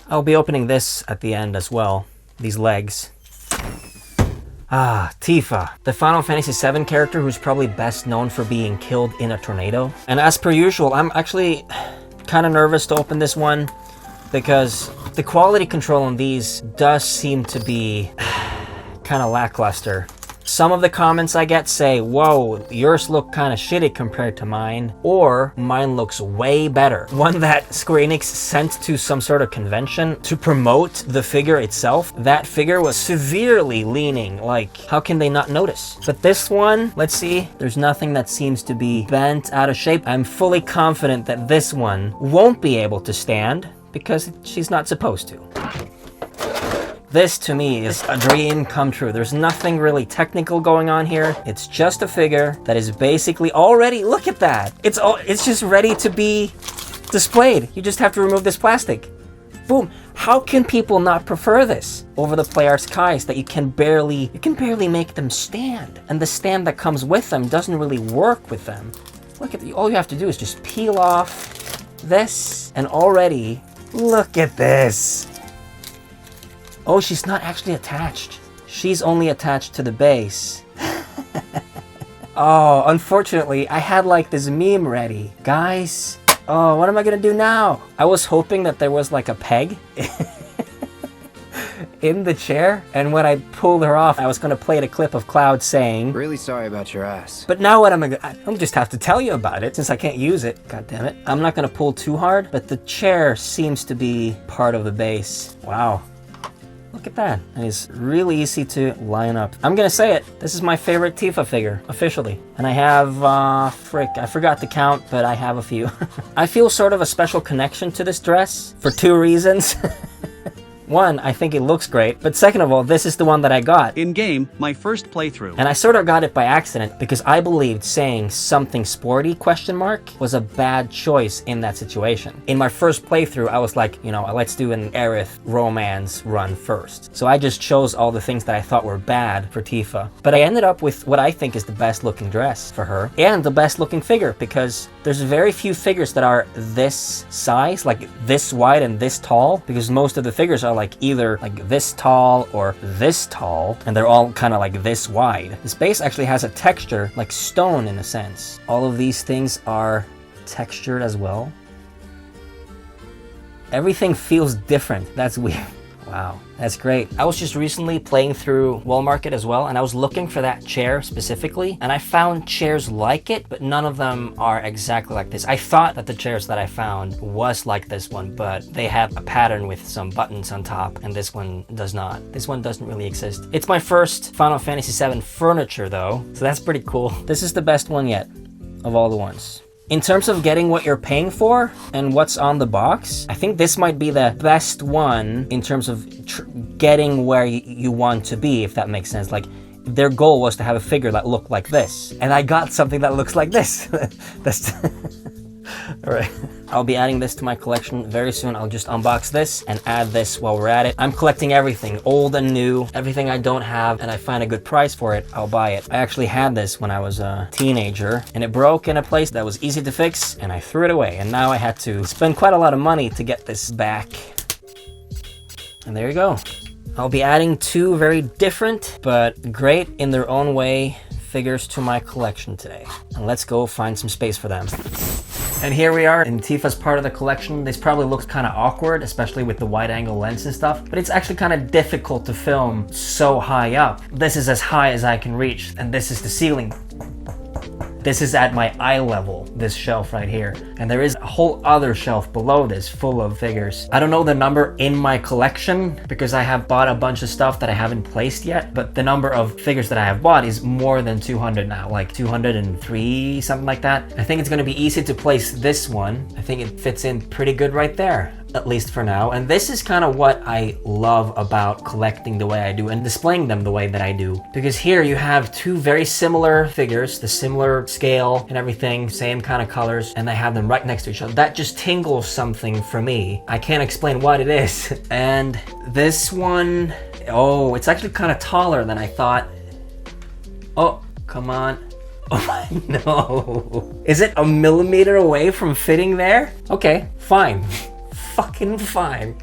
I'll be opening this at the end as well. These legs. Ah, Tifa, the Final Fantasy VII character who's probably best known for being killed in a tornado. And as per usual, I'm actually kind of nervous to open this one because the quality control on these does seem to be kind of lackluster. Some of the comments I get say, whoa, yours look kind of shitty compared to mine, or mine looks way better. One that Square Enix sent to some sort of convention to promote the figure itself, that figure was severely leaning, like, how can they not notice? But this one, let's see, there's nothing that seems to be bent out of shape. I'm fully confident that this one won't be able to stand because she's not supposed to. This, to me, is a dream come true. There's nothing really technical going on here. It's just a figure that is basically already, look at that. It's just ready to be displayed. You just have to remove this plastic. Boom. How can people not prefer this over the PlayArt's Kais that you can barely make them stand? And the stand that comes with them doesn't really work with them. Look at all you have to do is just peel off this and already, look at this. Oh, she's not actually attached. She's only attached to the base. Oh, unfortunately, I had like this meme ready. Guys, oh, what am I gonna do now? I was hoping that there was like a peg in the chair, and when I pulled her off, I was gonna play the clip of Cloud saying, "Really sorry about your ass." But now what I'm just have to tell you about it since I can't use it. God damn it. I'm not gonna pull too hard, but the chair seems to be part of the base. Wow. Look at that. And it's really easy to line up. I'm gonna say it. This is my favorite Tifa figure, officially. And I have, I forgot to count, but I have a few. I feel sort of a special connection to this dress for two reasons. One, I think it looks great, but second of all, this is the one that I got. In game, my first playthrough. And I sort of got it by accident because I believed saying something sporty was a bad choice in that situation. In my first playthrough, I was like, you know, let's do an Aerith romance run first. So I just chose all the things that I thought were bad for Tifa. But I ended up with what I think is the best looking dress for her and the best looking figure because there's very few figures that are this size, like this wide and this tall, because most of the figures are like either like this tall or this tall, and they're all kind of like this wide. This base actually has a texture like stone in a sense. All of these things are textured as well. Everything feels different. That's weird. Wow, that's great. I was just recently playing through Wallmarket as well, and I was looking for that chair specifically, and I found chairs like it, but none of them are exactly like this. I thought that the chairs that I found was like this one, but they have a pattern with some buttons on top, and this one does not. This one doesn't really exist. It's my first Final Fantasy VII furniture though, so that's pretty cool. This is the best one yet of all the ones. In terms of getting what you're paying for and what's on the box, I think this might be the best one in terms of getting where you want to be, if that makes sense. Like, their goal was to have a figure that looked like this, and I got something that looks like this. That's all right. I'll be adding this to my collection very soon. I'll just unbox this and add this while we're at it. I'm collecting everything, old and new, everything I don't have, and I find a good price for it, I'll buy it. I actually had this when I was a teenager, and it broke in a place that was easy to fix, and I threw it away, and now I had to spend quite a lot of money to get this back. And there you go. I'll be adding two very different, but great in their own way, figures to my collection today. And let's go find some space for them. And here we are in Tifa's part of the collection. This probably looks kind of awkward, especially with the wide angle lens and stuff, but it's actually kind of difficult to film so high up. This is as high as I can reach, and this is the ceiling. This is at my eye level, this shelf right here. And there is a whole other shelf below this full of figures. I don't know the number in my collection because I have bought a bunch of stuff that I haven't placed yet, but the number of figures that I have bought is more than 200 now, like 203, something like that. I think it's gonna be easy to place this one. I think it fits in pretty good right there, at least for now. And this is kind of what I love about collecting the way I do and displaying them the way that I do. Because here you have two very similar figures, the similar scale and everything, same kind of colors, and I have them right next to each other. That just tingles something for me. I can't explain what it is. And this one, oh, it's actually kind of taller than I thought. Oh, come on. Oh my, no. Is it a millimeter away from fitting there? Okay, fine. Fucking fine.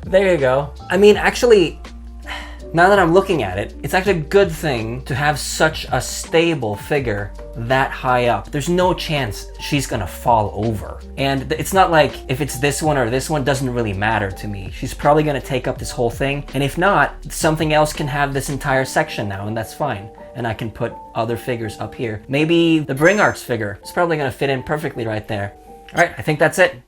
There you go. I mean, actually, now that I'm looking at it, it's actually a good thing to have such a stable figure that high up. There's no chance she's gonna fall over. And it's not like if it's this one or this one, doesn't really matter to me. She's probably gonna take up this whole thing. And if not, something else can have this entire section now, and that's fine. And I can put other figures up here. Maybe the Bring Arts figure is probably gonna fit in perfectly right there. All right, I think that's it.